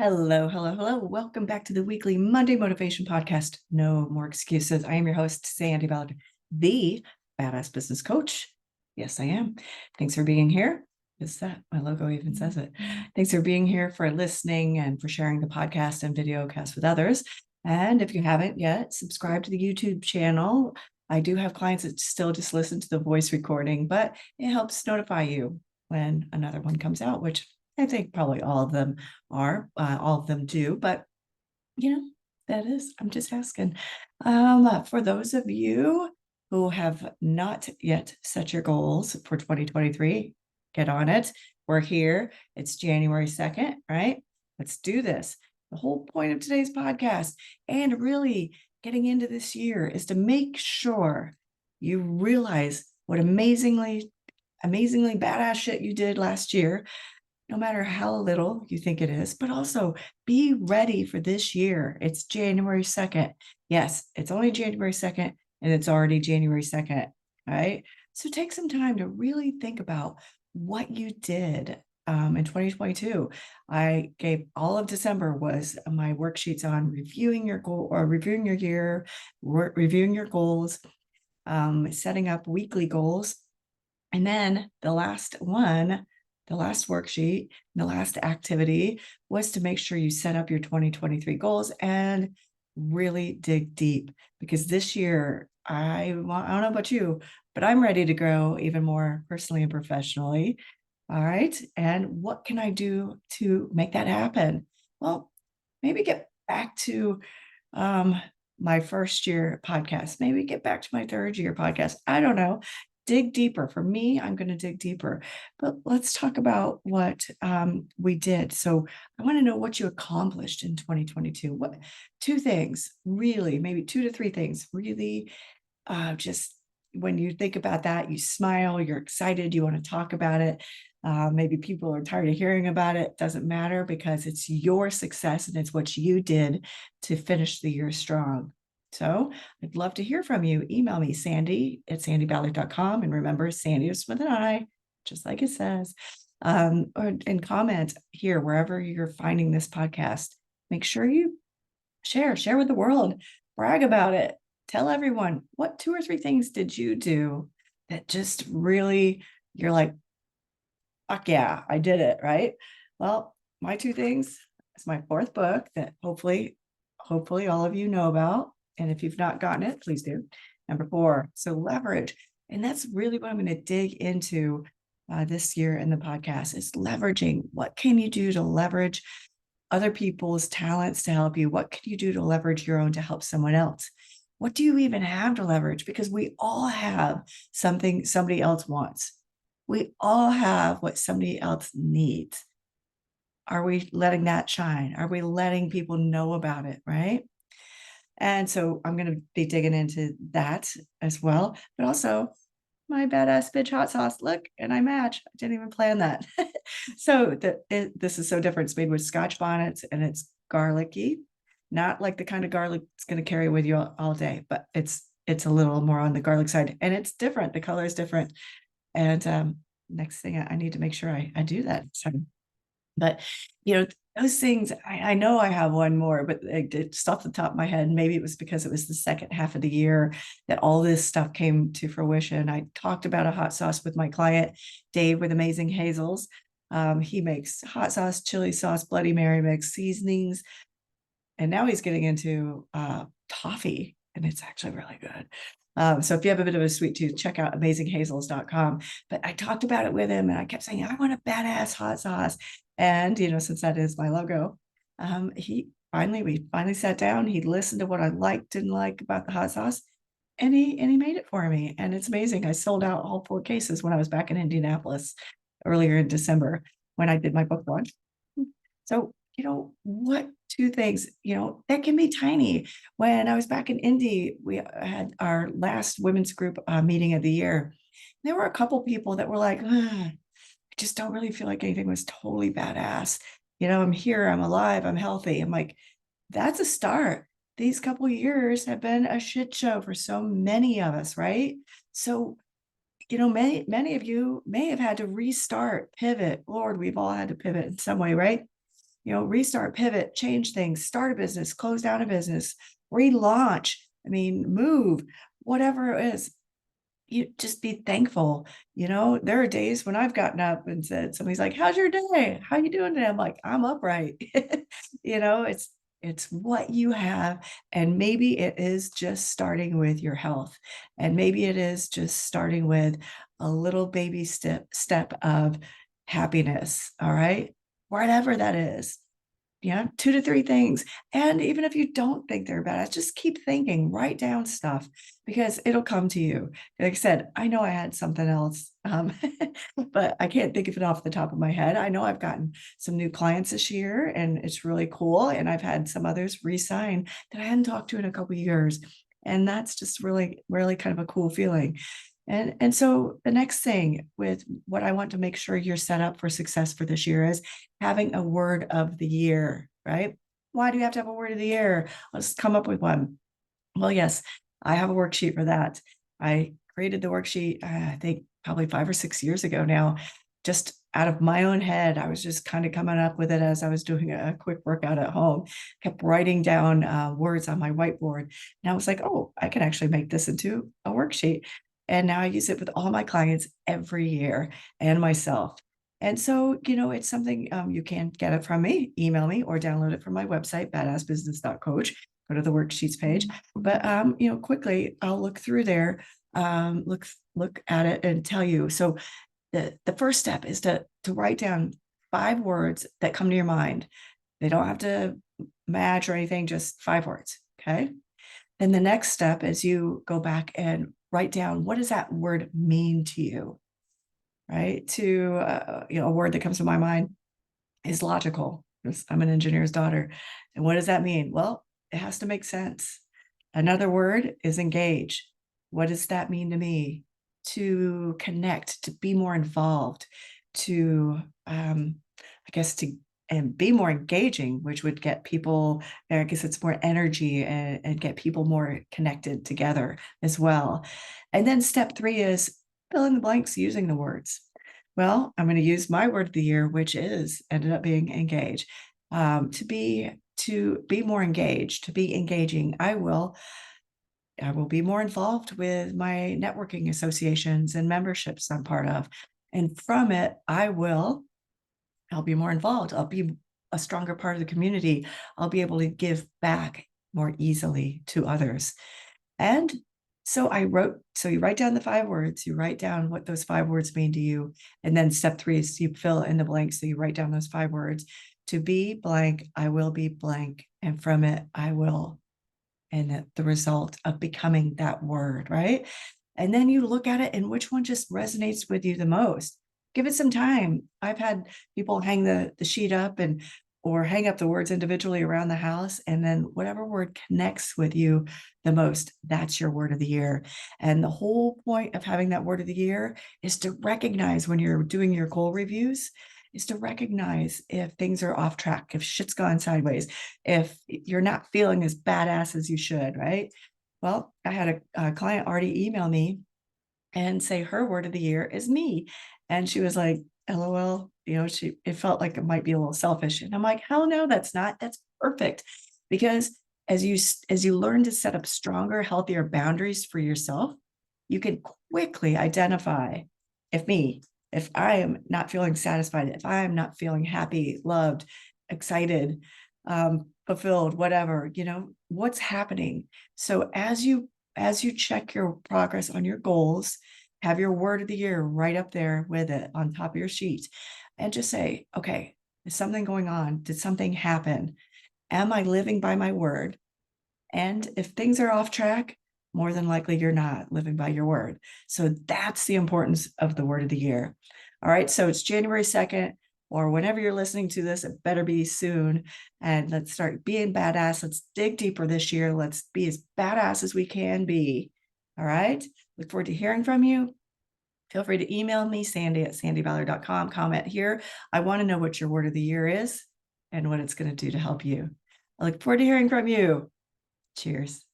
Hello, hello, hello. Welcome back to the weekly Monday Motivation Podcast. No more excuses. I am your host, Sandi Ballard, the badass business coach. Yes, I am. Thanks for being here. Is that my logo even says it? Thanks for being here, for listening, and for sharing the podcast and videocast with others. And if you haven't yet, subscribe to the YouTube channel. I do have clients that still just listen to the voice recording, but it helps notify you when another one comes out, which I think probably all of them all of them do, but that is, I'm just asking. For those of you who have not yet set your goals for 2023, get on it. We're here. It's January 2nd, right? Let's do this. The whole point of today's podcast and really getting into this year is to make sure you realize what amazingly badass shit you did last year, no matter how little you think it is, but also be ready for this year. It's January 2nd. Yes, it's only January 2nd and it's already January 2nd. All right. So take some time to really think about what you did in 2022. I gave all of December was my worksheets on reviewing your goal or reviewing your year, reviewing your goals, setting up weekly goals. And then the last worksheet, the last activity was to make sure you set up your 2023 goals and really dig deep, because this year, I don't know about you, but I'm ready to grow even more personally and professionally. All right. And what can I do to make that happen? Well, maybe get back to my first year podcast, maybe get back to my third year podcast. I don't know. Dig deeper. For me, I'm going to dig deeper. But let's talk about what we did. So I want to know what you accomplished in 2022. What two things, really, maybe 2 to 3 things, really just when you think about that, you smile, you're excited, you want to talk about it. Maybe people are tired of hearing about it. Doesn't matter, because it's your success and it's what you did to finish the year strong. So I'd love to hear from you. Email me, Sandi@sandiballard.com. And remember, Sandi is with an I, just like it says. And comment here, wherever you're finding this podcast. Make sure you share with the world, brag about it. Tell everyone, what 2 or 3 things did you do that just really, you're like, fuck yeah, I did it, right? Well, my 2 things is my 4th book that hopefully all of you know about. And if you've not gotten it, please do. Number 4, so leverage. And that's really what I'm going to dig into this year in the podcast, is leveraging. What can you do to leverage other people's talents to help you? What can you do to leverage your own to help someone else? What do you even have to leverage? Because we all have something somebody else wants. We all have what somebody else needs. Are we letting that shine? Are we letting people know about it, right? And so I'm going to be digging into that as well, but also my badass bitch hot sauce. Look, and I match. I didn't even plan that. So this is so different. It's made with Scotch bonnets and it's garlicky, not like the kind of garlic it's going to carry with you all day, but it's a little more on the garlic side, and it's different. The color is different. And next thing I need to make sure I do that. So, but those things, I know I have one more, but it's off the top of my head. Maybe it was because it was the second half of the year that all this stuff came to fruition. I talked about a hot sauce with my client, Dave, with Amazing Hazels. He makes hot sauce, chili sauce, Bloody Mary mix, seasonings, and now he's getting into toffee, and it's actually really good. So if you have a bit of a sweet tooth, check out AmazingHazels.com. But I talked about it with him, and I kept saying, I want a badass hot sauce. And, since that is my logo, we finally sat down. He listened to what I liked, didn't like about the hot sauce, and he made it for me. And it's amazing. I sold out all 4 cases when I was back in Indianapolis earlier in December when I did my book launch. So, what 2 things, that can be tiny. When I was back in Indy, we had our last women's group meeting of the year. There were a couple people that were like, I just don't really feel like anything was totally badass. I'm here, I'm alive, I'm healthy. I'm like, that's a start. These couple of years have been a shit show for so many of us, right? So, many of you may have had to restart, pivot. Lord, we've all had to pivot in some way, right? restart, pivot, change things, start a business, close down a business, relaunch, I mean, move, whatever it is. You just be thankful. There are days when I've gotten up and said, somebody's like, how's your day? How you doing today? I'm like, I'm upright. It's what you have. And maybe it is just starting with your health. And maybe it is just starting with a little baby step of happiness. All right. Whatever that is. 2 to 3 things. And even if you don't think they're bad, just keep thinking, write down stuff because it'll come to you. Like I said, I know I had something else, but I can't think of it off the top of my head. I know I've gotten some new clients this year and it's really cool. And I've had some others re-sign that I hadn't talked to in a couple of years. And that's just really, really kind of a cool feeling. And so the next thing with what I want to make sure you're set up for success for this year is having a word of the year, right? Why do you have to have a word of the year? Let's come up with one. Well, yes, I have a worksheet for that. I created the worksheet, I think probably 5 or 6 years ago now, just out of my own head. I was just kind of coming up with it as I was doing a quick workout at home, kept writing down words on my whiteboard. And I was like, oh, I can actually make this into a worksheet. And now I use it with all my clients every year and myself. And so, it's something you can get it from me, email me, or download it from my website, badassbusiness.coach. Go to the worksheets page. But quickly, I'll look through there, look at it and tell you. So the first step is to write down 5 words that come to your mind. They don't have to match or anything, just 5 words. Okay. Then the next step is you go back and write down, what does that word mean to you? Right? A word that comes to my mind is logical. I'm an engineer's daughter. And what does that mean? Well, it has to make sense. Another word is engage. What does that mean to me? To connect, to be more involved, to, I guess, and be more engaging, which would get people, I guess it's more energy and get people more connected together as well. And then step 3 is fill in the blanks using the words. Well, I'm going to use my word of the year, which ended up being engage. To be more engaged, to be engaging, I will be more involved with my networking associations and memberships I'm part of. And from it, I'll be more involved. I'll be a stronger part of the community. I'll be able to give back more easily to others. And so you write down the 5 words, you write down what those 5 words mean to you. And then step 3 is you fill in the blanks. So you write down those 5 words. To be blank, I will be blank. And from it, I will. And the result of becoming that word, right? And then you look at it and which one just resonates with you the most. Give it some time. I've had people hang the sheet up or hang up the words individually around the house. And then whatever word connects with you the most, that's your word of the year. And the whole point of having that word of the year is to recognize when you're doing your goal reviews, is to recognize if things are off track, if shit's gone sideways, if you're not feeling as badass as you should, right? Well, I had a client already email me and say her word of the year is me. And she was like, LOL, it felt like it might be a little selfish. And I'm like, hell no, that's not. That's perfect. Because as you learn to set up stronger, healthier boundaries for yourself, you can quickly identify if I am not feeling satisfied, if I am not feeling happy, loved, excited, fulfilled, whatever, what's happening. So as you check your progress on your goals, have your word of the year right up there with it on top of your sheet and just say, okay, is something going on? Did something happen? Am I living by my word? And if things are off track, more than likely you're not living by your word. So that's the importance of the word of the year. All right. So it's January 2nd, or whenever you're listening to this, it better be soon. And let's start being badass. Let's dig deeper this year. Let's be as badass as we can be. All right. Look forward to hearing from you. Feel free to email me, Sandi at sandiballard.com. Comment here. I want to know what your word of the year is and what it's going to do to help you. I look forward to hearing from you. Cheers.